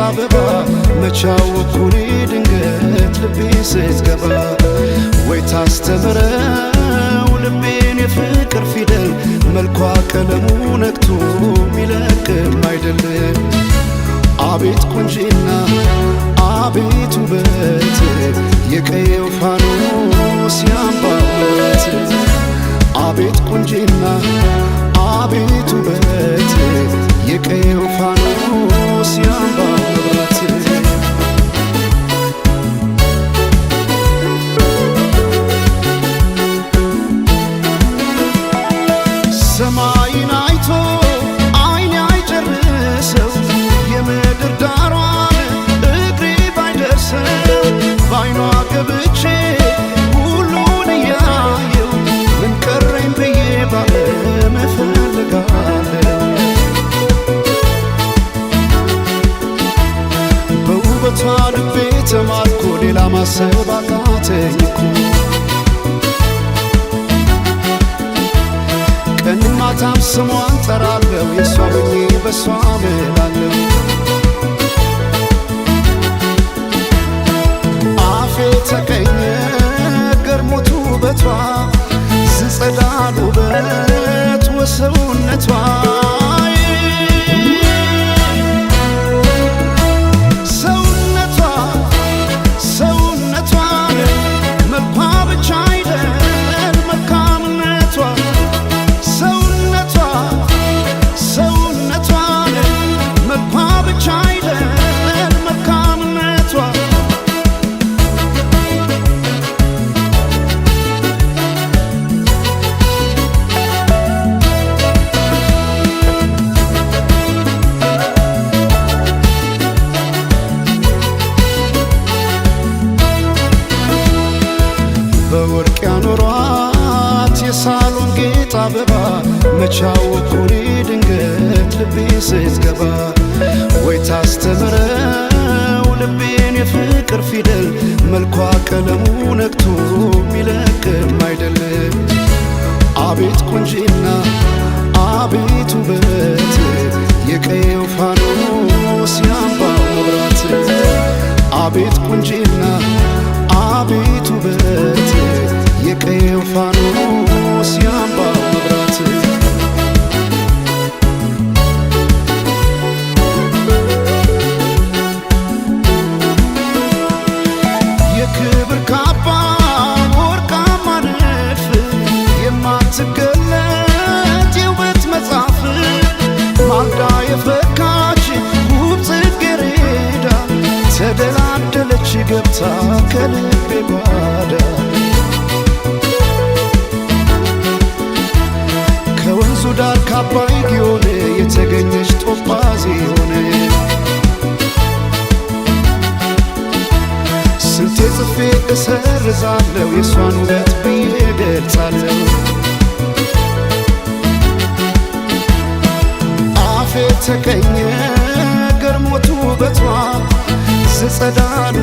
አበባ መቻወኩኔ ድንገት ልቤ ስትገባ ወይ ታስተምረው ልቤን የፍቅር ፊደል መልኳ ቀለሙ ነክቶ ሚለቅም አይደለም። አቤት ቁንጂና አቤት ውበት የቀየው ፋኖስ ያምባበት አቤት ቁንጂና አቤት ውበት የቀየው ፋኖስ ያምባበት ሰማይን አይቶ አይኔ አይጨርሰው የምድር ዳሯን እግሬ ባይደርሰው ባይኗ ገብቼ ሁሉን እያየው ምን ቀረኝ ብዬ ባለም እፈልጋለሁ። በውበቷ ልቤ ተማርኮ ሌላ ማሰብ አቃተኝ እኮ ቀንም ማታም ስሟን ጠራለሁ የሷ ሆኜ በሷ እምላለሁ። አፌ ተቀኘ ገርሞት ውበቷ ዝጸዳል ውበት ወሰውነቷ በወርቅ ያኖሯት የሳሎን ጌጥ አበባ መቻወኩኔ ድንገት ልቤ ስትገባ ወይ ታስተምረው ልቤን የፍቅር ፊደል መልኳ ቀለሙ ነክቶ ሚለቅም አይደለም። አቤት ቁንጂና አቤት ውበት የቀየው ፋኖስ ያምባው መብራት አቤት ቁንጂና አቤት ውበት የቀየው ፋኖስ ያምባው መብራት የክብር ካባ ወርቃማ ንድፍ የማትገለጥ የውበት መጽሐፍ ማልዳ የፈካች ውብ ጽጌረዳ ተደላደለች ገብታ ከልቤ ጓዳ ከወንዙ ዳር ካባይ ጊዮን የተገኘች ጦጳዝ ሆነ ስንቴ ጽፌ እሰርዛለሁ የሷን ውበት ብዬ ገልጻለሁ። አፌ ተቀኘ ገርሞት ውበቷ ዝጸዳል